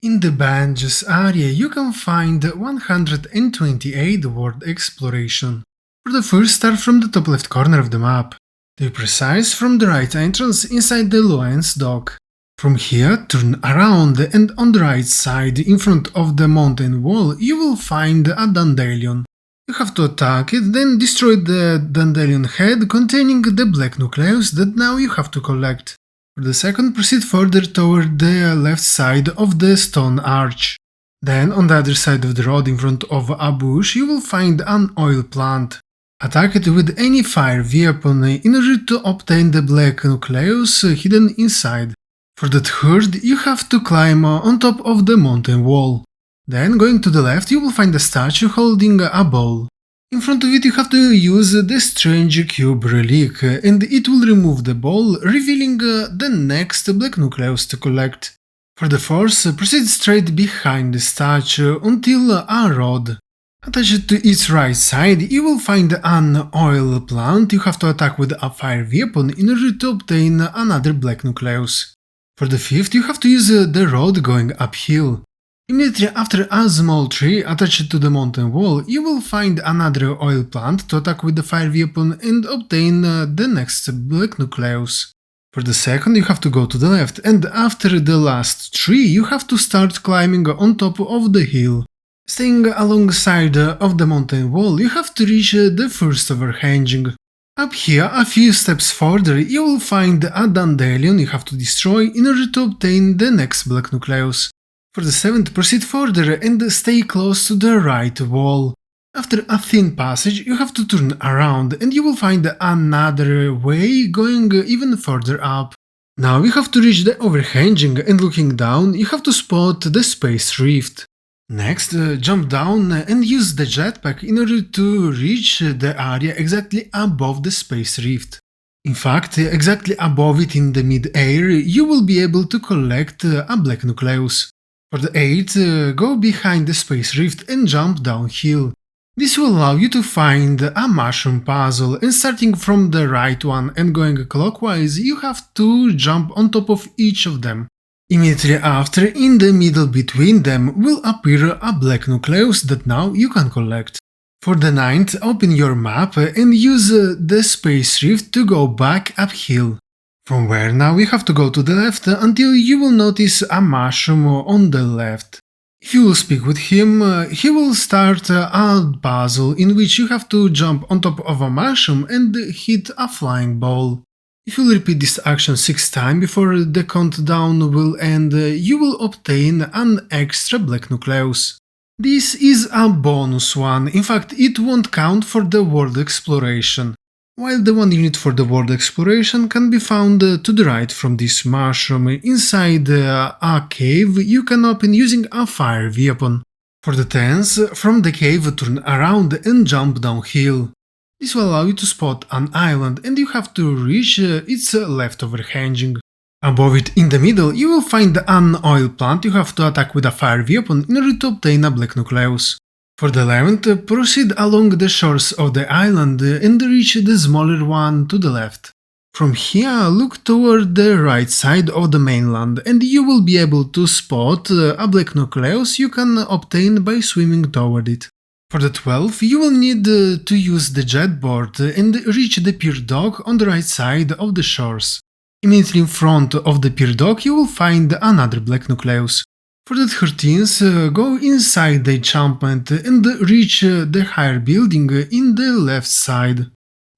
In the Banges area, you can find 128 World Exploration. For the first, start from the top left corner of the map. To be precise, from the right entrance inside the Loans dock. From here, turn around and on the right side, in front of the mountain wall, you will find a Dandelion. You have to attack it, then destroy the Dandelion head containing the black nucleus that now you have to collect. For the second, proceed further toward the left side of the stone arch. Then, on the other side of the road in front of a bush, you will find an oil plant. Attack it with any fire weapon in order to obtain the black nucleus hidden inside. For the third, you have to climb on top of the mountain wall. Then, going to the left, you will find a statue holding a bowl. In front of it you have to use the strange cube relic, and it will remove the ball, revealing the next black nucleus to collect. For the fourth, proceed straight behind the statue until a rod. Attached to its right side, you will find an oil plant you have to attack with a fire weapon in order to obtain another black nucleus. For the fifth, you have to use the road going uphill. Immediately after a small tree attached to the mountain wall, you will find another oil plant to attack with the fire weapon and obtain the next black nucleus. For the second, you have to go to the left, and after the last tree, you have to start climbing on top of the hill. Staying alongside of the mountain wall, you have to reach the first overhanging. Up here, a few steps further, you will find a Dandelion you have to destroy in order to obtain the next black nucleus. For the seventh, proceed further and stay close to the right wall. After a thin passage, you have to turn around and you will find another way going even further up. Now you have to reach the overhanging, and looking down, you have to spot the space rift. Next, jump down and use the jetpack in order to reach the area exactly above the space rift. In fact, exactly above it in the mid-air, you will be able to collect a black nucleus. For the 8th, go behind the space rift and jump downhill. This will allow you to find a mushroom puzzle, and starting from the right one and going clockwise, you have to jump on top of each of them. Immediately after, in the middle between them, will appear a black nucleus that now you can collect. For the 9th, open your map and use the space rift to go back uphill. From where now you have to go to the left until you will notice a mushroom on the left. If you will speak with him, he will start a puzzle in which you have to jump on top of a mushroom and hit a flying ball. If you repeat this action 6 times before the countdown will end, you will obtain an extra black nucleus. This is a bonus one, in fact it won't count for the world exploration. While the one unit for the world exploration can be found to the right from this mushroom inside a cave you can open using a fire weapon. For the 10th, from the cave turn around and jump downhill. This will allow you to spot an island and you have to reach its left overhanging. Above it in the middle you will find an oil plant you have to attack with a fire weapon in order to obtain a black nucleus. For the 11th, proceed along the shores of the island and reach the smaller one to the left. From here, look toward the right side of the mainland and you will be able to spot a black nucleus you can obtain by swimming toward it. For the 12th, you will need to use the jetboard and reach the pier dock on the right side of the shores. Immediately in front of the pier dock, you will find another black nucleus. For the 13th, go inside the enchantment and reach the higher building in the left side.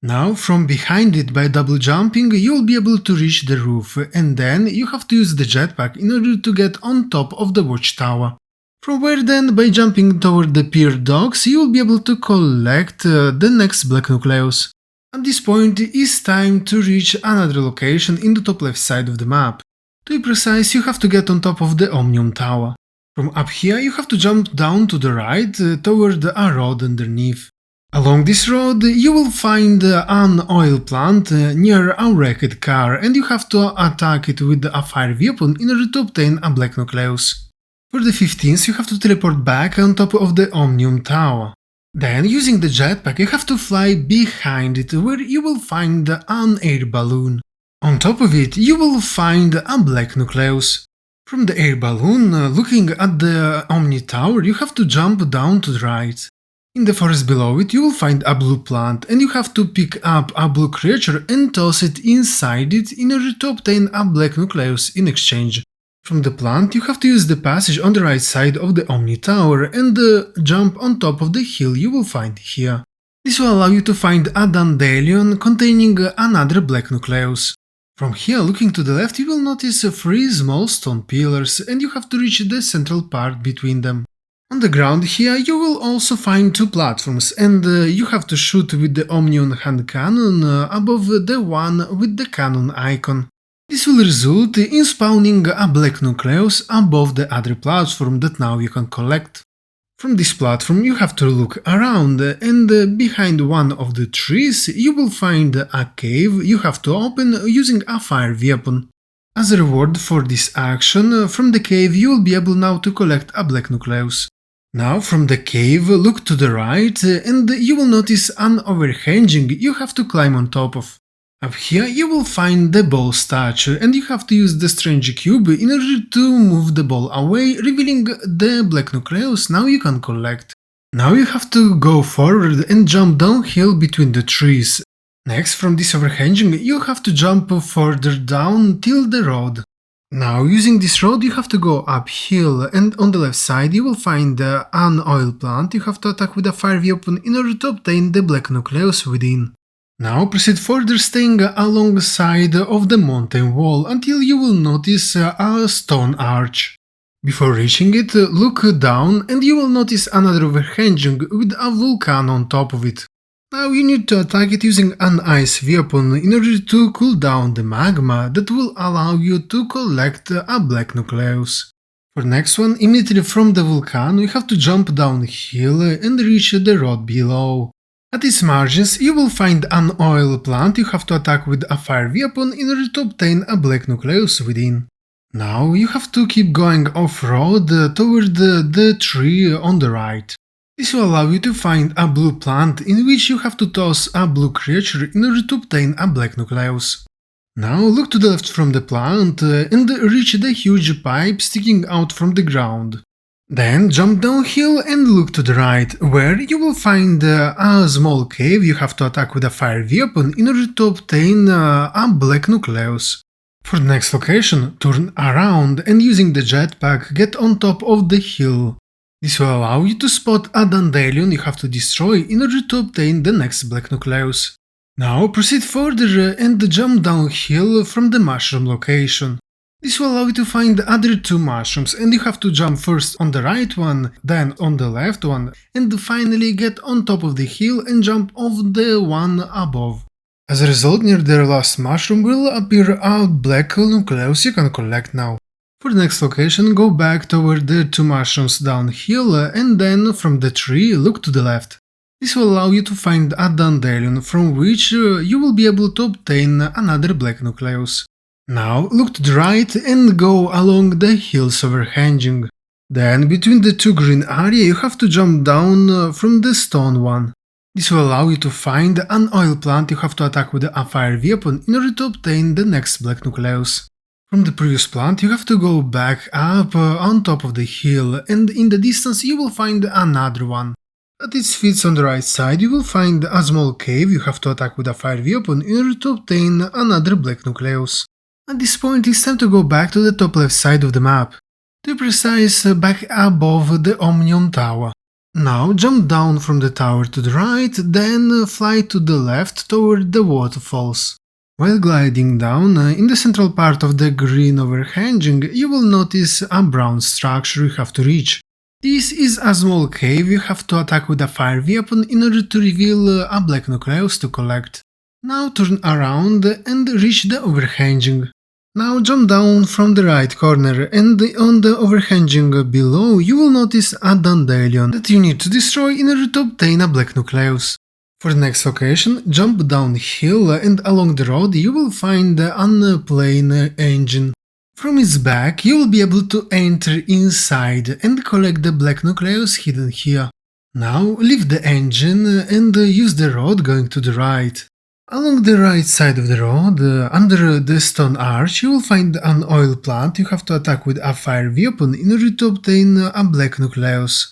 Now, from behind it by double jumping, you will be able to reach the roof, and then you have to use the jetpack in order to get on top of the watchtower. From where then, by jumping toward the pier docks, you will be able to collect the next black nucleus. At this point, it's time to reach another location in the top left side of the map. To be precise, you have to get on top of the Omnium Tower. From up here, you have to jump down to the right toward a road underneath. Along this road, you will find an oil plant near a wrecked car and you have to attack it with a fire weapon in order to obtain a black nucleus. For the 15th, you have to teleport back on top of the Omnium Tower. Then, using the jetpack, you have to fly behind it where you will find an air balloon. On top of it, you will find a black nucleus. From the air balloon, looking at the Omni Tower, you have to jump down to the right. In the forest below it, you will find a blue plant, and you have to pick up a blue creature and toss it inside it in order to obtain a black nucleus in exchange. From the plant, you have to use the passage on the right side of the Omni Tower and jump on top of the hill you will find here. This will allow you to find a dandelion containing another black nucleus. From here, looking to the left, you will notice 3 small stone pillars, and you have to reach the central part between them. On the ground here, you will also find 2 platforms, and you have to shoot with the Omnium hand cannon above the one with the cannon icon. This will result in spawning a black nucleus above the other platform that now you can collect. From this platform you have to look around, and behind one of the trees you will find a cave you have to open using a fire weapon. As a reward for this action, from the cave you will be able now to collect a black nucleus. Now from the cave look to the right and you will notice an overhanging you have to climb on top of. Up here you will find the ball statue and you have to use the strange cube in order to move the ball away, revealing the black nucleus now you can collect. Now you have to go forward and jump downhill between the trees. Next, from this overhanging you have to jump further down till the road. Now using this road you have to go uphill, and on the left side you will find an oil plant you have to attack with a fire weapon in order to obtain the black nucleus within. Now proceed further, staying alongside of the mountain wall until you will notice a stone arch. Before reaching it, look down and you will notice another overhanging with a volcano on top of it. Now you need to attack it using an ice weapon in order to cool down the magma that will allow you to collect a black nucleus. For next one, immediately from the volcano you have to jump downhill and reach the road below. At its margins you will find an oil plant you have to attack with a fire weapon in order to obtain a black nucleus within. Now you have to keep going off-road toward the tree on the right. This will allow you to find a blue plant in which you have to toss a blue creature in order to obtain a black nucleus. Now look to the left from the plant and reach the huge pipe sticking out from the ground. Then jump downhill and look to the right, where you will find a small cave you have to attack with a fire weapon in order to obtain a black nucleus. For the next location, turn around and using the jetpack get on top of the hill. This will allow you to spot a dandelion you have to destroy in order to obtain the next black nucleus. Now proceed further and jump downhill from the mushroom location. This will allow you to find the other 2 mushrooms, and you have to jump first on the right one, then on the left one, and finally get on top of the hill and jump off the one above. As a result, near the last mushroom will appear a black nucleus you can collect now. For the next location, go back toward the 2 mushrooms downhill, and then from the tree look to the left. This will allow you to find a dandelion, from which you will be able to obtain another black nucleus. Now look to the right and go along the hills overhanging. Then between the 2 green area you have to jump down from the stone one. This will allow you to find an oil plant you have to attack with a fire weapon in order to obtain the next black nucleus. From the previous plant you have to go back up on top of the hill, and in the distance you will find another one. At its feet on the right side you will find a small cave you have to attack with a fire weapon in order to obtain another black nucleus. At this point it's time to go back to the top left side of the map. To be precise, back above the Omnium Tower. Now jump down from the tower to the right, then fly to the left toward the waterfalls. While gliding down, in the central part of the green overhanging you will notice a brown structure you have to reach. This is a small cave you have to attack with a fire weapon in order to reveal a black nucleus to collect. Now turn around and reach the overhanging. Now jump down from the right corner, and on the overhanging below you will notice a dandelion that you need to destroy in order to obtain a black nucleus. For the next location, jump downhill and along the road you will find the unplane engine. From its back you will be able to enter inside and collect the black nucleus hidden here. Now leave the engine and use the road going to the right. Along the right side of the road, under the stone arch, you will find an oil plant you have to attack with a fire weapon in order to obtain a black nucleus.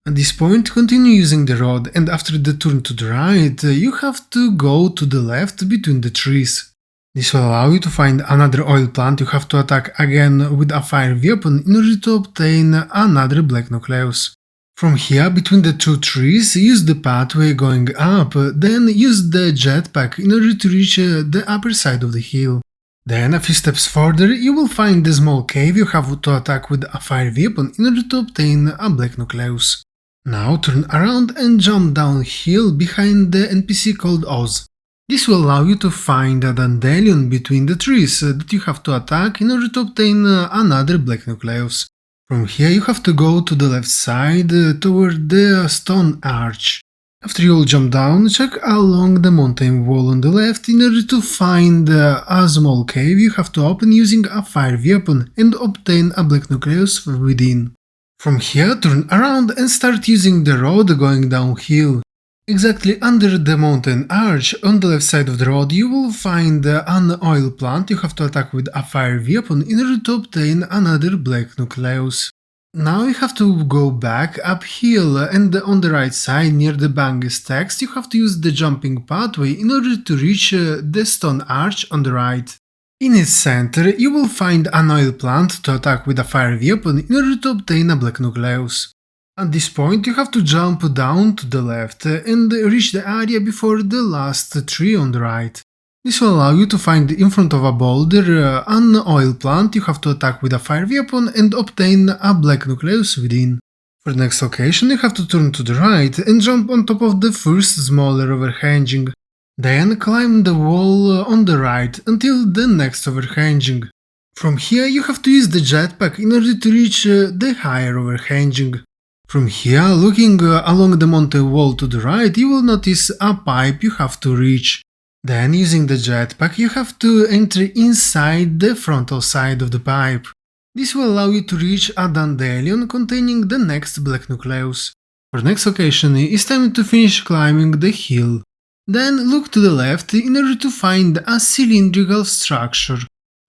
At this point, continue using the rod, and after the turn to the right, you have to go to the left between the trees. This will allow you to find another oil plant you have to attack again with a fire weapon in order to obtain another black nucleus. From here, between the two trees, use the pathway going up, then use the jetpack in order to reach the upper side of the hill. Then, a few steps further, you will find the small cave you have to attack with a fire weapon in order to obtain a black nucleus. Now turn around and jump downhill behind the NPC called Oz. This will allow you to find a dandelion between the trees that you have to attack in order to obtain another black nucleus. From here you have to go to the left side toward the stone arch. After you all jump down, check along the mountain wall on the left in order to find a small cave you have to open using a fire weapon and obtain a black nucleus within. From here, turn around and start using the road going downhill. Exactly under the mountain arch, on the left side of the road, you will find an oil plant you have to attack with a fire weapon in order to obtain another black nucleus. Now you have to go back uphill, and on the right side near the Bang's text you have to use the jumping pathway in order to reach the stone arch on the right. In its center, you will find an oil plant to attack with a fire weapon in order to obtain a black nucleus. At this point, you have to jump down to the left and reach the area before the last tree on the right. This will allow you to find in front of a boulder an oil plant you have to attack with a fire weapon and obtain a black nucleus within. For the next location, you have to turn to the right and jump on top of the first smaller overhanging. Then climb the wall on the right until the next overhanging. From here, you have to use the jetpack in order to reach the higher overhanging. From here, looking along the mountain wall to the right, you will notice a pipe you have to reach. Then, using the jetpack, you have to enter inside the frontal side of the pipe. This will allow you to reach a dandelion containing the next black nucleus. For the next location, it's time to finish climbing the hill. Then look to the left in order to find a cylindrical structure.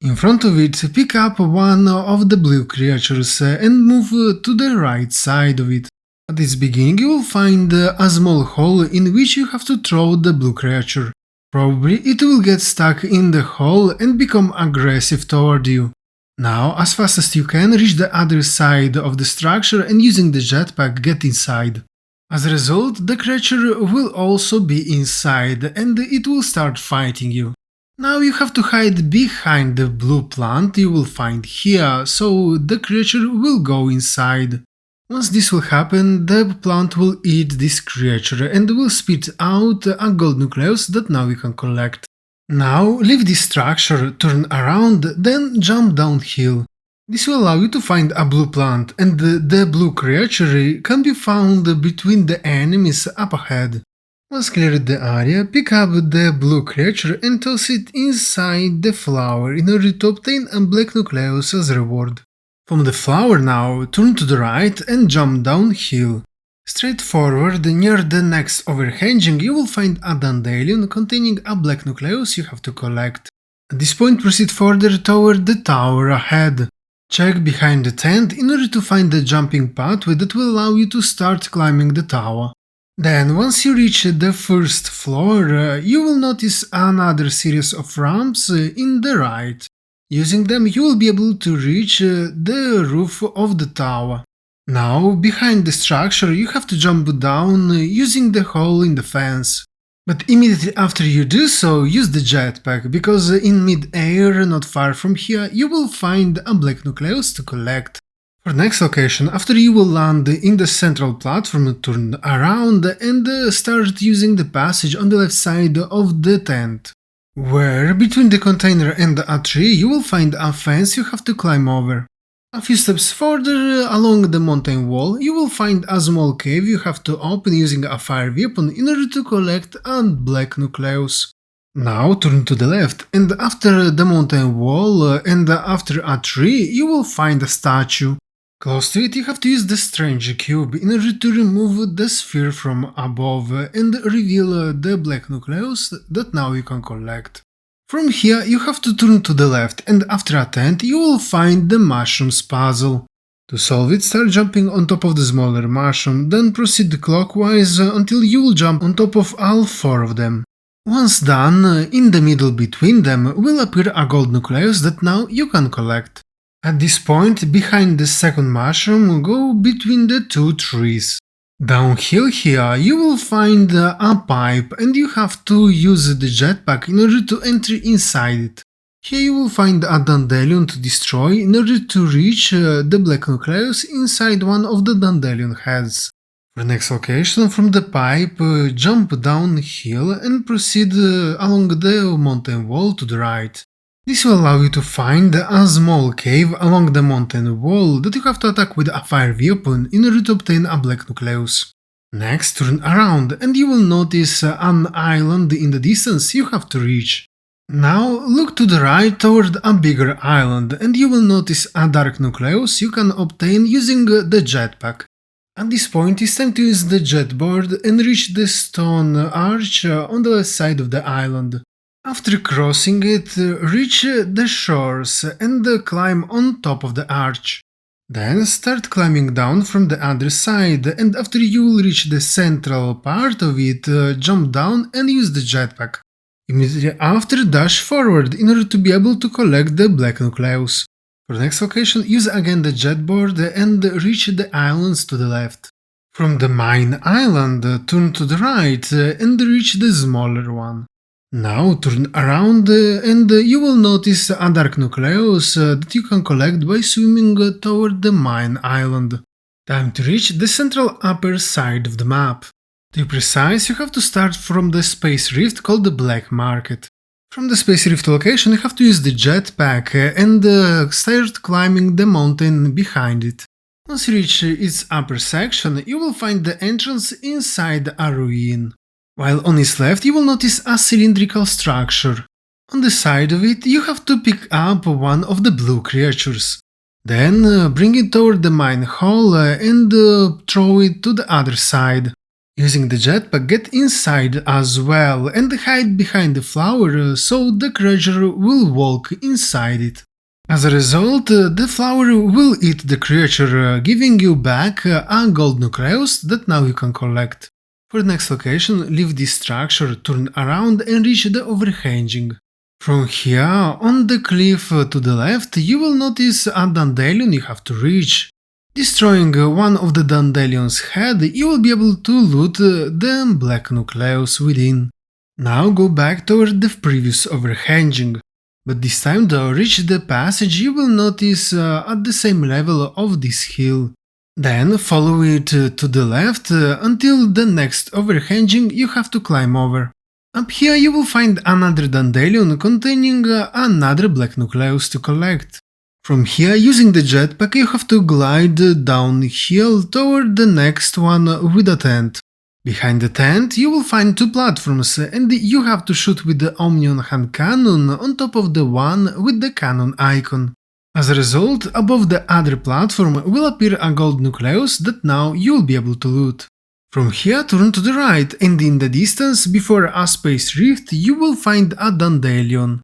In front of it, pick up one of the blue creatures and move to the right side of it. At its beginning you will find a small hole in which you have to throw the blue creature. Probably it will get stuck in the hole and become aggressive toward you. Now, as fast as you can, reach the other side of the structure and using the jetpack get inside. As a result, the creature will also be inside and it will start fighting you. Now you have to hide behind the blue plant you will find here, so the creature will go inside. Once this will happen, the plant will eat this creature and will spit out a gold nucleus that now you can collect. Now leave this structure, turn around, then jump downhill. This will allow you to find a blue plant, and the blue creature can be found between the enemies up ahead. Once cleared the area, pick up the blue creature and toss it inside the flower in order to obtain a black nucleus as reward. From the flower now, turn to the right and jump downhill. Straight forward, near the next overhanging, you will find a dandelion containing a black nucleus you have to collect. At this point, proceed further toward the tower ahead. Check behind the tent in order to find the jumping pathway that will allow you to start climbing the tower. Then, once you reach the first floor, you will notice another series of ramps in the right. Using them, you will be able to reach the roof of the tower. Now, behind the structure, you have to jump down using the hole in the fence. But immediately after you do so, use the jetpack, because in mid-air, not far from here, you will find a black nucleus to collect. For the next location, after you will land in the central platform, turn around and start using the passage on the left side of the tent, where between the container and a tree you will find a fence you have to climb over. A few steps further along the mountain wall, you will find a small cave you have to open using a fire weapon in order to collect a black nucleus. Now turn to the left, and after the mountain wall and after a tree, you will find a statue. Close to it, you have to use the Strange Cube in order to remove the sphere from above and reveal the black nucleus that now you can collect. From here, you have to turn to the left, and after a tent, you will find the mushrooms puzzle. To solve it, start jumping on top of the smaller mushroom, then proceed clockwise until you will jump on top of all 4 of them. Once done, in the middle between them will appear a gold nucleus that now you can collect. At this point, behind the second mushroom, go between the 2 trees. Downhill here, you will find a pipe and you have to use the jetpack in order to enter inside it. Here you will find a dandelion to destroy in order to reach the black nucleus inside one of the dandelion heads. For the next location, from the pipe, jump downhill and proceed along the mountain wall to the right. This will allow you to find a small cave along the mountain wall that you have to attack with a fire weapon in order to obtain a black nucleus. Next, turn around and you will notice an island in the distance you have to reach. Now look to the right toward a bigger island and you will notice a dark nucleus you can obtain using the jetpack. At this point it's time to use the jetboard and reach the stone arch on the left side of the island. After crossing it, reach the shores and climb on top of the arch. Then start climbing down from the other side, and after you will reach the central part of it, jump down and use the jetpack. Immediately after, dash forward in order to be able to collect the black nucleus. For the next location, use again the jetboard and reach the islands to the left. From the mine island, turn to the right and reach the smaller one. Now turn around and you will notice a dark nucleus that you can collect by swimming toward the mine island. Time to reach the central upper side of the map. To be precise, you have to start from the space rift called the Black Market. From the space rift location you have to use the jetpack and start climbing the mountain behind it. Once you reach its upper section, you will find the entrance inside a ruin. While on its left you will notice a cylindrical structure. On the side of it you have to pick up one of the blue creatures. Then bring it toward the mine hole and throw it to the other side. Using the jetpack, get inside as well and hide behind the flower so the creature will walk inside it. As a result, the flower will eat the creature, giving you back a gold nucleus that now you can collect. For the next location, leave this structure, turn around and reach the overhanging. From here, on the cliff to the left, you will notice a dandelion you have to reach. Destroying one of the dandelion's head, you will be able to loot the black nucleus within. Now go back toward the previous overhanging. But this time to reach the passage you will notice at the same level of this hill. Then follow it to the left until the next overhanging you have to climb over. Up here you will find another dandelion containing another black nucleus to collect. From here, using the jetpack you have to glide downhill toward the next one with a tent. Behind the tent you will find 2 platforms and you have to shoot with the Omnion hand cannon on top of the one with the cannon icon. As a result, above the other platform will appear a gold nucleus that now you will be able to loot. From here turn to the right and in the distance before a space rift you will find a dandelion.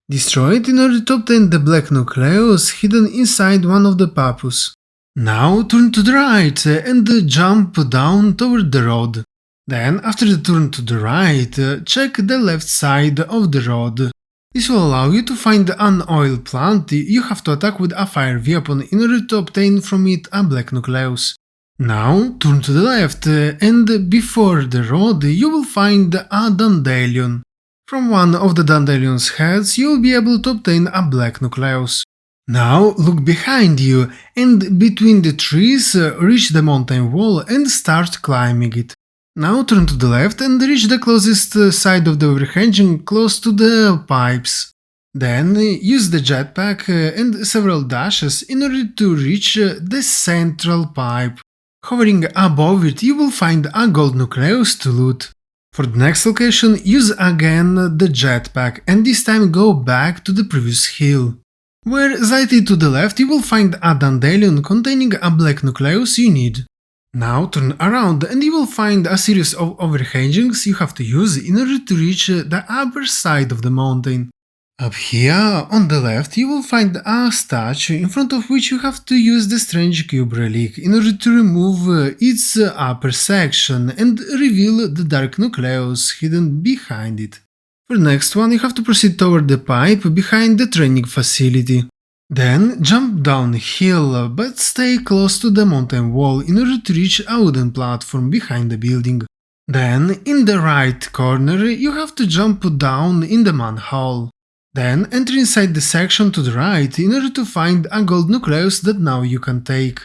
Destroy it in order to obtain the black nucleus hidden inside one of the papus. Now turn to the right and jump down toward the road. Then after the turn to the right, check the left side of the road. This will allow you to find an oil plant you have to attack with a fire weapon in order to obtain from it a black nucleus. Now turn to the left and before the road you will find a dandelion. From one of the dandelion's heads you will be able to obtain a black nucleus. Now look behind you and between the trees reach the mountain wall and start climbing it. Now turn to the left and reach the closest side of the overhanging close to the pipes. Then use the jetpack and several dashes in order to reach the central pipe. Hovering above it you will find a gold nucleus to loot. For the next location use again the jetpack and this time go back to the previous hill. where slightly to the left you will find a dandelion containing a black nucleus you need. Now turn around and you will find a series of overhangings you have to use in order to reach the upper side of the mountain. Up here on the left you will find a statue in front of which you have to use the strange cube relic in order to remove its upper section and reveal the dark nucleus hidden behind it. For the next one you have to proceed toward the pipe behind the training facility. Then jump downhill but stay close to the mountain wall in order to reach a wooden platform behind the building. Then in the right corner you have to jump down in the manhole. Then enter inside the section to the right in order to find a gold nucleus that now you can take.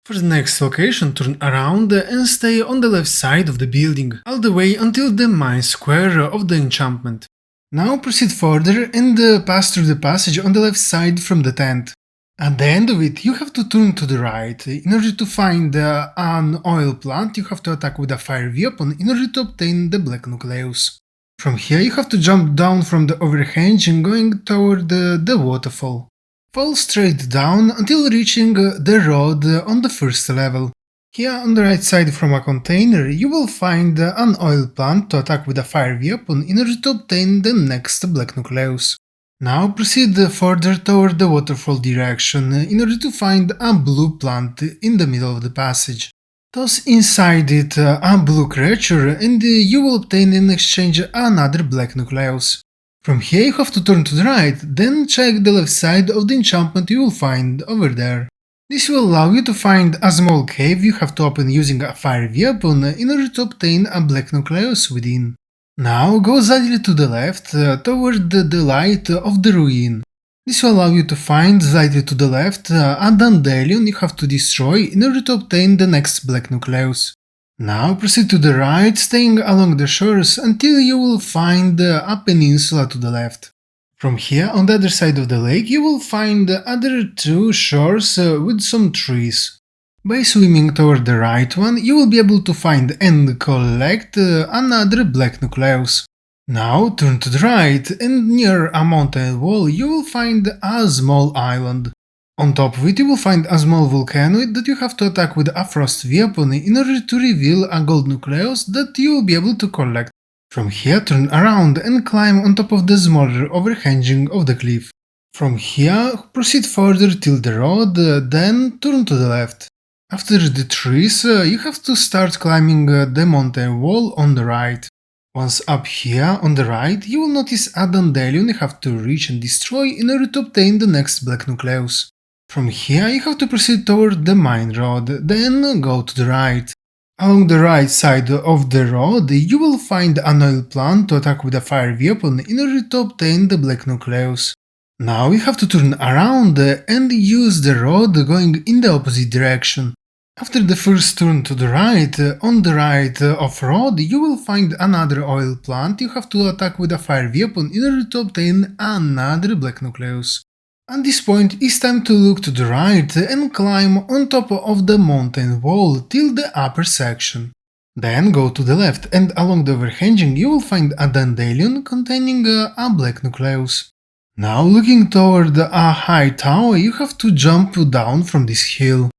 For the next location turn around and stay on the left side of the building, all the way until the main square of the enchantment. Now proceed further and pass through the passage on the left side from the tent. At the end of it you have to turn to the right. In order to find an oil plant you have to attack with a fire weapon in order to obtain the black nucleus. From here you have to jump down from the overhanging going toward the waterfall. Fall straight down until reaching the road on the first level. Here on the right side from a container you will find an oil plant to attack with a fire weapon in order to obtain the next black nucleus. Now proceed further toward the waterfall direction in order to find a blue plant in the middle of the passage. Toss inside it a blue creature and you will obtain in exchange another black nucleus. From here you have to turn to the right, then check the left side of the enchantment you will find over there. This will allow you to find a small cave you have to open using a fire weapon in order to obtain a black nucleus within. Now go slightly to the left toward the light of the ruin. This will allow you to find slightly to the left a dandelion you have to destroy in order to obtain the next black nucleus. Now proceed to the right, staying along the shores until you will find a peninsula to the left. From here, on the other side of the lake, you will find other two shores with some trees. By swimming toward the right one, you will be able to find and collect another black nucleus. Now turn to the right and near a mountain wall you will find a small island. On top of it you will find a small volcanoid that you have to attack with a frost weapon in order to reveal a gold nucleus that you will be able to collect. From here turn around and climb on top of the smaller overhanging of the cliff. From here proceed further till the road, then turn to the left. After the trees you have to start climbing the mountain wall on the right. Once up here on the right, you will notice a dandelion you have to reach and destroy in order to obtain the next black nucleus. From here you have to proceed toward the main road, then go to the right. Along the right side of the road, you will find an oil plant to attack with a fire weapon in order to obtain the black nucleus. Now you have to turn around and use the road going in the opposite direction. After the first turn to the right, on the right off-road, you will find another oil plant you have to attack with a fire weapon in order to obtain another black nucleus. At this point, it's time to look to the right and climb on top of the mountain wall till the upper section. Then go to the left and along the overhanging you will find a dandelion containing a black nucleus. Now looking toward a high tower, you have to jump down from this hill.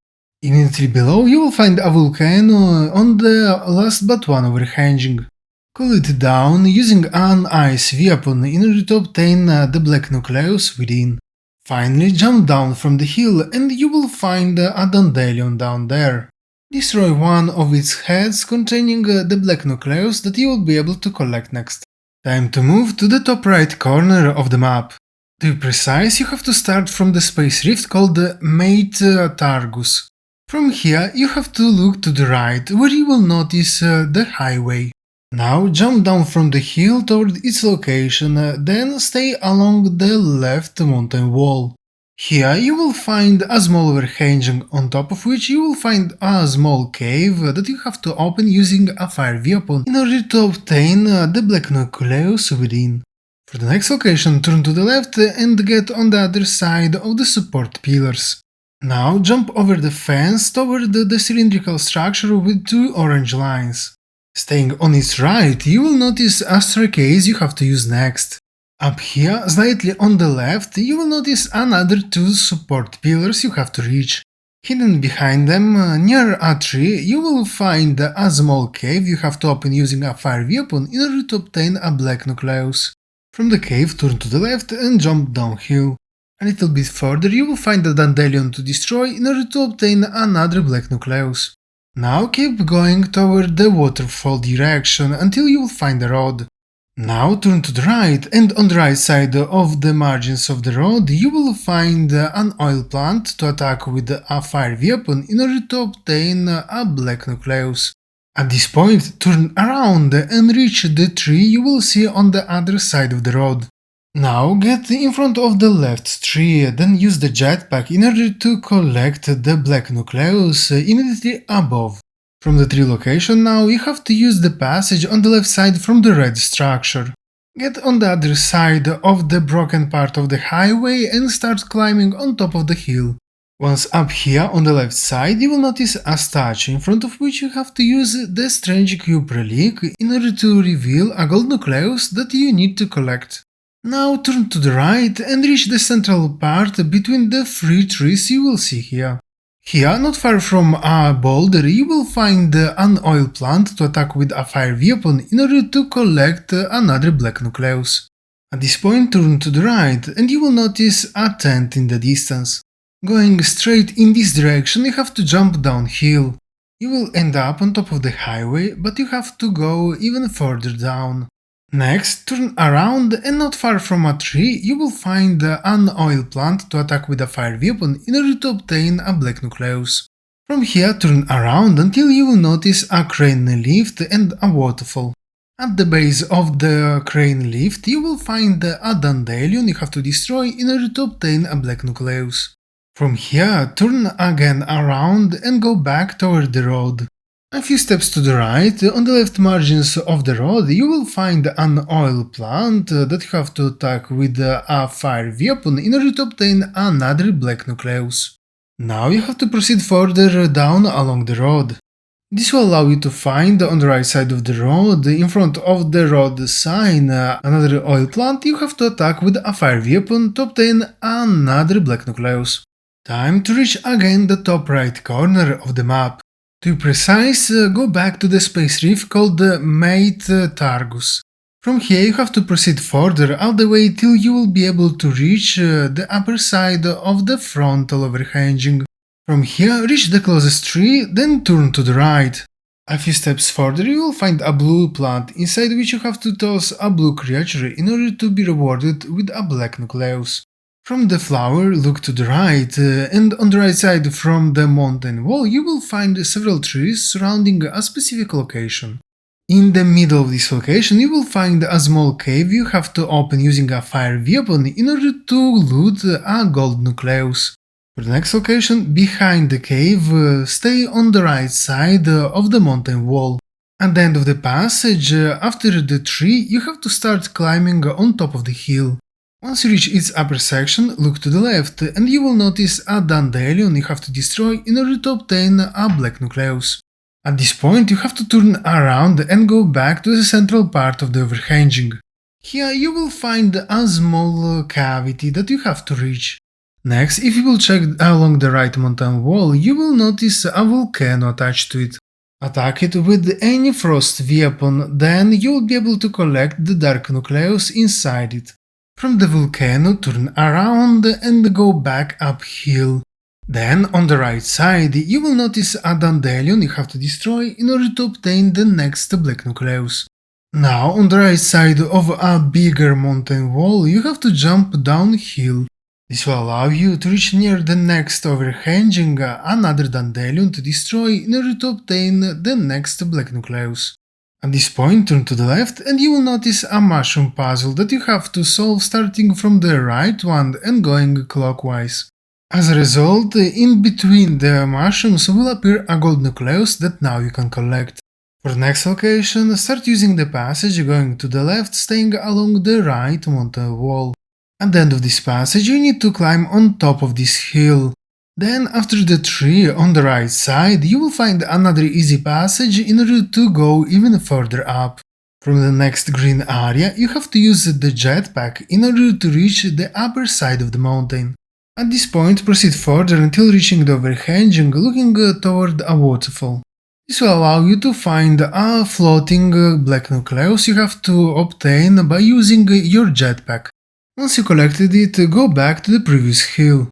Immediately below you will find a volcano on the last but one overhanging. Cool it down using an ice weapon in order to obtain the black nucleus within. Finally jump down from the hill and you will find a dandelion down there. Destroy one of its heads containing the black nucleus that you will be able to collect next. Time to move to the top right corner of the map. To be precise, you have to start from the space rift called Mate Targus. From here you have to look to the right, where you will notice the highway. Now jump down from the hill toward its location, then stay along the left mountain wall. Here you will find a small overhanging, on top of which you will find a small cave that you have to open using a fire weapon in order to obtain the black nucleus within. For the next location, turn to the left and get on the other side of the support pillars. Now jump over the fence toward the cylindrical structure with two orange lines. Staying on its right, you will notice a staircase you have to use next. Up here, slightly on the left, you will notice another two support pillars you have to reach. Hidden behind them, near a tree, you will find a small cave you have to open using a fire weapon in order to obtain a black nucleus. From the cave, turn to the left and jump downhill. A little bit further, you will find a dandelion to destroy in order to obtain another black nucleus. Now keep going toward the waterfall direction until you will find a rod. Now turn to the right, and on the right side of the margins of the road you will find an oil plant to attack with a fire weapon in order to obtain a black nucleus. At this point, turn around and reach the tree you will see on the other side of the road. Now get in front of the left tree, then use the jetpack in order to collect the black nucleus immediately above. From the tree location now, you have to use the passage on the left side from the red structure. Get on the other side of the broken part of the highway and start climbing on top of the hill. Once up here on the left side, you will notice a statue in front of which you have to use the strange cube relic in order to reveal a gold nucleus that you need to collect. Now turn to the right and reach the central part between the three trees you will see here. Here, not far from a boulder, you will find an oil plant to attack with a fire weapon in order to collect another black nucleus. At this point, turn to the right and you will notice a tent in the distance. Going straight in this direction, you have to jump downhill. You will end up on top of the highway, but you have to go even further down. Next, turn around and not far from a tree you will find an oil plant to attack with a fire weapon in order to obtain a black nucleus. From here, turn around until you will notice a crane lift and a waterfall. At the base of the crane lift you will find a dandelion you have to destroy in order to obtain a black nucleus. From here, turn again around and go back toward the road. A few steps to the right, on the left margins of the road, you will find an oil plant that you have to attack with a fire weapon in order to obtain another black nucleus. Now you have to proceed further down along the road. This will allow you to find on the right side of the road, in front of the road sign, another oil plant you have to attack with a fire weapon to obtain another black nucleus. Time to reach again the top right corner of the map. To be precise, go back to the space reef called Mate Targus. From here you have to proceed further all the way till you will be able to reach the upper side of the frontal overhanging. From here reach the closest tree, then turn to the right. A few steps further you will find a blue plant, inside which you have to toss a blue creature in order to be rewarded with a black nucleus. From the flower, look to the right, and on the right side from the mountain wall you will find several trees surrounding a specific location. In the middle of this location you will find a small cave you have to open using a fire weapon in order to loot a gold nucleus. For the next location, behind the cave, stay on the right side of the mountain wall. At the end of the passage, after the tree, you have to start climbing on top of the hill. Once you reach its upper section, look to the left and you will notice a dandelion you have to destroy in order to obtain a black nucleus. At this point you have to turn around and go back to the central part of the overhanging. Here you will find a small cavity that you have to reach. Next, if you will check along the right mountain wall, you will notice a volcano attached to it. Attack it with any frost weapon, then you will be able to collect the dark nucleus inside it. From the volcano, turn around and go back uphill. Then, on the right side, you will notice a dandelion you have to destroy in order to obtain the next black nucleus. Now, on the right side of a bigger mountain wall, you have to jump downhill. This will allow you to reach near the next overhanging another dandelion to destroy in order to obtain the next black nucleus. At this point, turn to the left and you will notice a mushroom puzzle that you have to solve starting from the right one and going clockwise. As a result, in between the mushrooms will appear a gold nucleus that now you can collect. For the next location, start using the passage going to the left, staying along the right mountain wall. At the end of this passage, you need to climb on top of this hill. Then, after the tree on the right side, you will find another easy passage in order to go even further up. From the next green area, you have to use the jetpack in order to reach the upper side of the mountain. At this point, proceed further until reaching the overhanging, looking toward a waterfall. This will allow you to find a floating black nucleus you have to obtain by using your jetpack. Once you collected it, go back to the previous hill.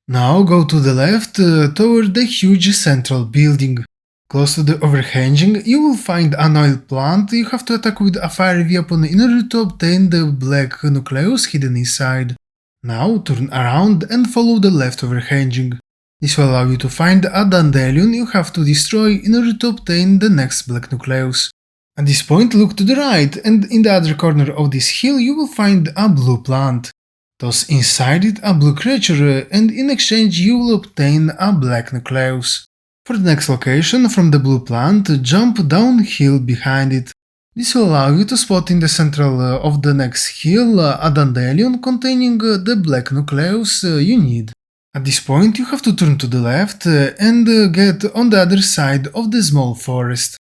Now go to the left toward the huge central building. Close to the overhanging, you will find an oil plant you have to attack with a fire weapon in order to obtain the black nucleus hidden inside. Now turn around and follow the left overhanging. This will allow you to find a dandelion you have to destroy in order to obtain the next black nucleus. At this point, look to the right, and in the other corner of this hill you will find a blue plant. Toss inside it a blue creature, and in exchange you will obtain a black nucleus. For the next location, from the blue plant, jump downhill behind it. This will allow you to spot in the central of the next hill a dandelion containing the black nucleus you need. At this point you have to turn to the left and get on the other side of the small forest.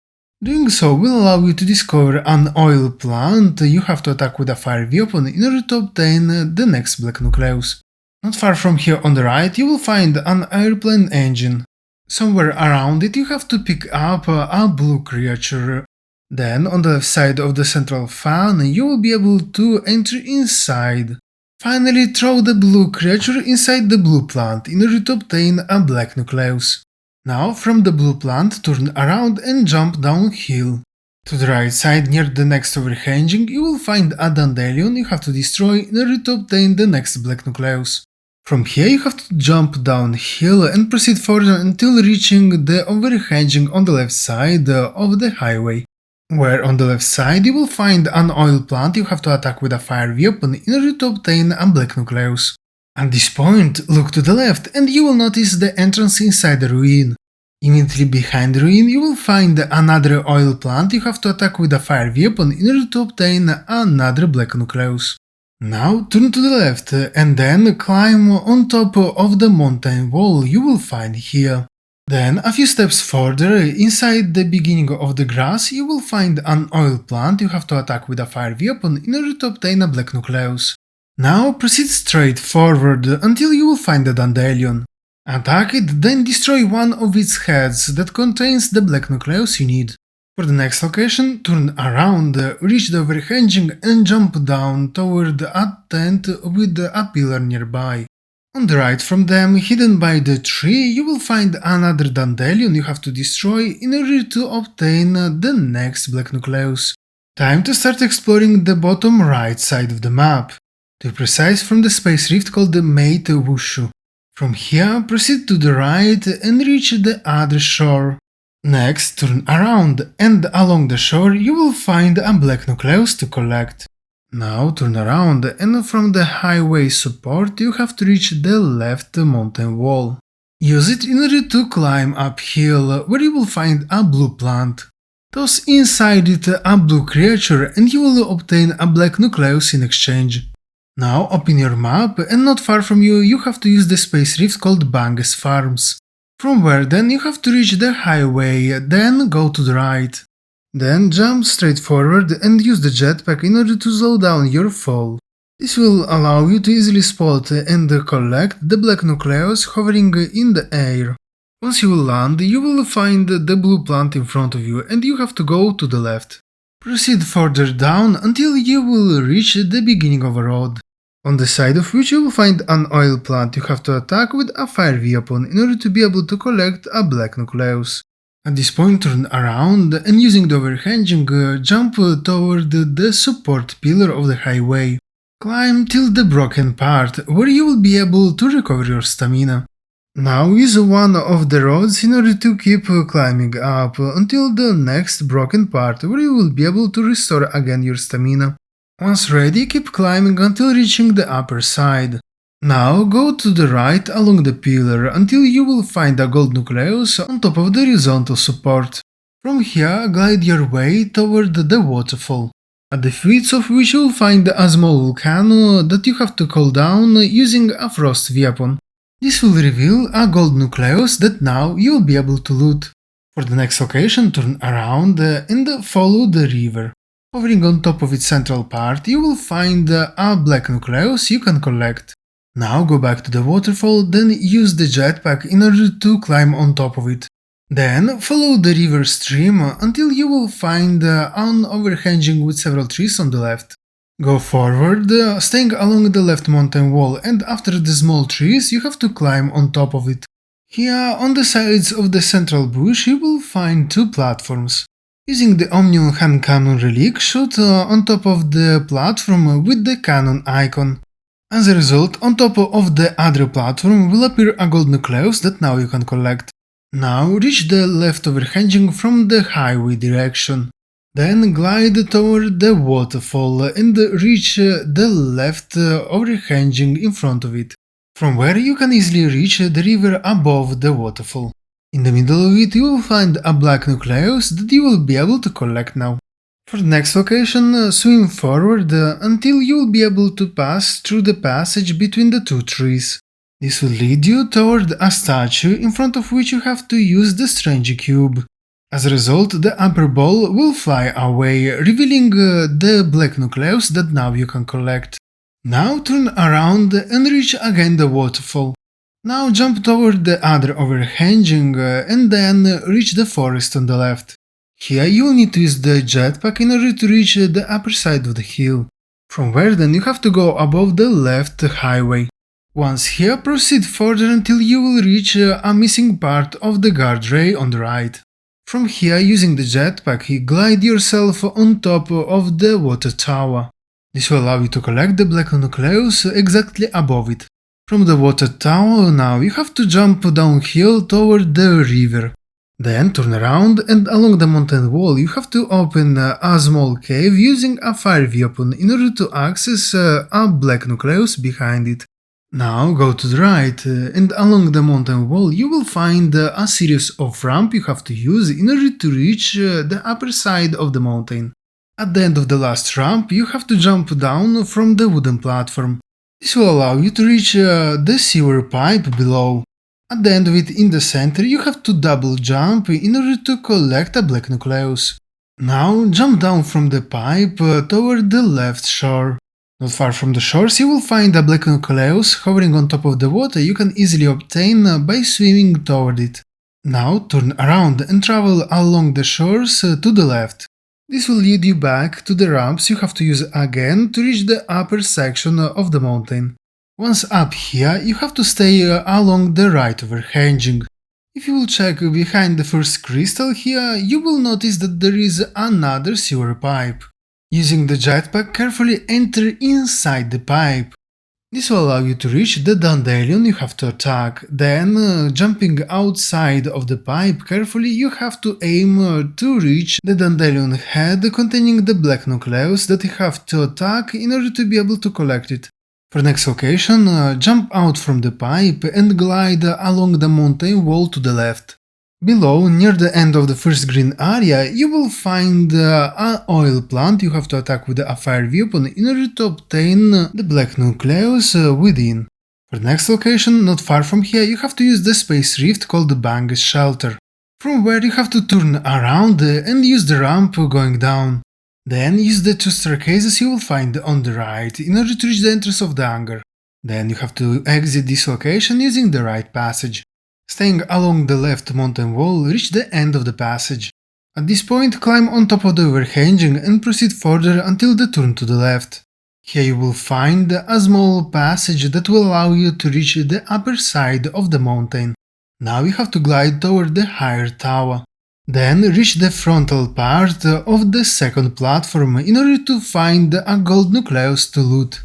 Doing so will allow you to discover an oil plant you have to attack with a fire weapon in order to obtain the next black nucleus. Not far from here on the right you will find an airplane engine. Somewhere around it you have to pick up a blue creature. Then on the left side of the central fan you will be able to enter inside. Finally, throw the blue creature inside the blue plant in order to obtain a black nucleus. Now, from the blue plant, turn around and jump downhill. To the right side, near the next overhanging, you will find a dandelion you have to destroy in order to obtain the next black nucleus. From here, you have to jump downhill and proceed further until reaching the overhanging on the left side of the highway. Where on the left side you will find an oil plant you have to attack with a fire weapon in order to obtain a black nucleus. At this point, look to the left and you will notice the entrance inside the ruin. Immediately behind the ruin you will find another oil plant you have to attack with a fire weapon in order to obtain another black nucleus. Now turn to the left and then climb on top of the mountain wall you will find here. Then, a few steps further, inside the beginning of the grass, you will find an oil plant you have to attack with a fire weapon in order to obtain a black nucleus. Now proceed straight forward until you will find the dandelion. Attack it, then destroy one of its heads that contains the black nucleus you need. For the next location, turn around, reach the overhanging and jump down toward a tent with a pillar nearby. On the right from them, hidden by the tree, you will find another dandelion you have to destroy in order to obtain the next black nucleus. Time to start exploring the bottom right side of the map. To be precise, from the space rift called the Mate Wushu. From here, proceed to the right and reach the other shore. Next, turn around and along the shore you will find a black nucleus to collect. Now turn around and from the highway support you have to reach the left mountain wall. Use it in order to climb uphill where you will find a blue plant. Toss inside it a blue creature and you will obtain a black nucleus in exchange. Now open your map and not far from you have to use the space rift called Banges Farms. From where then you have to reach the highway, then go to the right. Then jump straight forward and use the jetpack in order to slow down your fall. This will allow you to easily spot and collect the black nucleus hovering in the air. Once you land, you will find the blue plant in front of you and you have to go to the left. Proceed further down until you will reach the beginning of a road, on the side of which you will find an oil plant you have to attack with a fire weapon in order to be able to collect a black nucleus. At this point, turn around and using the overhanging, jump toward the support pillar of the highway. Climb till the broken part, where you will be able to recover your stamina. Now use one of the rods in order to keep climbing up until the next broken part, where you will be able to restore again your stamina. Once ready, keep climbing until reaching the upper side. Now go to the right along the pillar until you will find a gold nucleus on top of the horizontal support. From here, glide your way toward the waterfall, at the feet of which you will find a small volcano that you have to call down using a frost weapon. This will reveal a gold nucleus that now you will be able to loot. For the next location, turn around and follow the river. Hovering on top of its central part, you will find a black nucleus you can collect. Now go back to the waterfall, then use the jetpack in order to climb on top of it. Then follow the river stream until you will find an overhanging with several trees on the left. Go forward, staying along the left mountain wall, and after the small trees you have to climb on top of it. Here on the sides of the central bush you will find two platforms. Using the Omnium hand cannon relic, shoot on top of the platform with the cannon icon. As a result, on top of the other platform will appear a gold nucleus that now you can collect. Now reach the left overhanging from the highway direction. Then glide toward the waterfall and reach the left overhanging in front of it, from where you can easily reach the river above the waterfall. In the middle of it you will find a black nucleus that you will be able to collect now. For the next location, swim forward until you will be able to pass through the passage between the two trees. This will lead you toward a statue in front of which you have to use the strange cube. As a result, the upper ball will fly away, revealing the black nucleus that now you can collect. Now turn around and reach again the waterfall. Now jump toward the other overhanging and then reach the forest on the left. Here you will need to use the jetpack in order to reach the upper side of the hill. From where then you have to go above the left highway. Once here, proceed further until you will reach a missing part of the guardrail on the right. From here, using the jetpack, you glide yourself on top of the water tower. This will allow you to collect the black nucleus exactly above it. From the water tower now you have to jump downhill toward the river. Then turn around and along the mountain wall you have to open a small cave using a fire weapon in order to access a black nucleus behind it. Now go to the right and along the mountain wall you will find a series of ramps you have to use in order to reach the upper side of the mountain. At the end of the last ramp you have to jump down from the wooden platform. This will allow you to reach the sewer pipe below. At the end of it in the center you have to double jump in order to collect a black nucleus. Now jump down from the pipe toward the left shore. Not far from the shores you will find a black nucleus hovering on top of the water you can easily obtain by swimming toward it. Now turn around and travel along the shores to the left. This will lead you back to the ramps you have to use again to reach the upper section of the mountain. Once up here, you have to stay along the right overhanging. If you will check behind the first crystal here, you will notice that there is another sewer pipe. Using the jetpack, carefully enter inside the pipe. This will allow you to reach the dandelion you have to attack. Then, jumping outside of the pipe carefully, you have to aim to reach the dandelion head containing the black nucleus that you have to attack in order to be able to collect it. For next location, jump out from the pipe and glide along the mountain wall to the left. Below, near the end of the first green area, you will find an oil plant you have to attack with a fire weapon in order to obtain the black nucleus within. For the next location, not far from here, you have to use the space rift called the Bangus Shelter, from where you have to turn around and use the ramp going down. Then use the two staircases you will find on the right in order to reach the entrance of the hangar. Then you have to exit this location using the right passage. Staying along the left mountain wall, reach the end of the passage. At this point, climb on top of the overhanging and proceed further until the turn to the left. Here you will find a small passage that will allow you to reach the upper side of the mountain. Now you have to glide toward the higher tower. Then reach the frontal part of the second platform in order to find a gold nucleus to loot.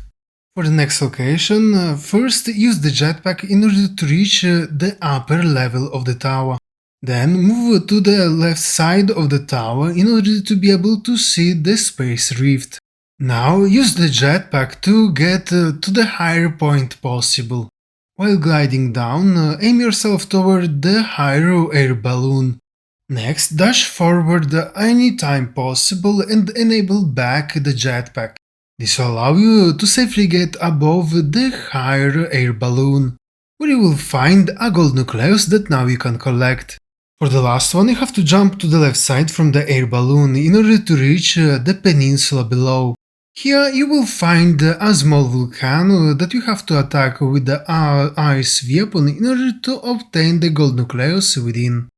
For the next location, first use the jetpack in order to reach the upper level of the tower. Then move to the left side of the tower in order to be able to see the space rift. Now use the jetpack to get to the higher point possible. While gliding down, aim yourself toward the higher air balloon. Next, dash forward any time possible and enable back the jetpack. This will allow you to safely get above the higher air balloon, where you will find a gold nucleus that now you can collect. For the last one, you have to jump to the left side from the air balloon in order to reach the peninsula below. Here you will find a small volcano that you have to attack with the ice weapon in order to obtain the gold nucleus within.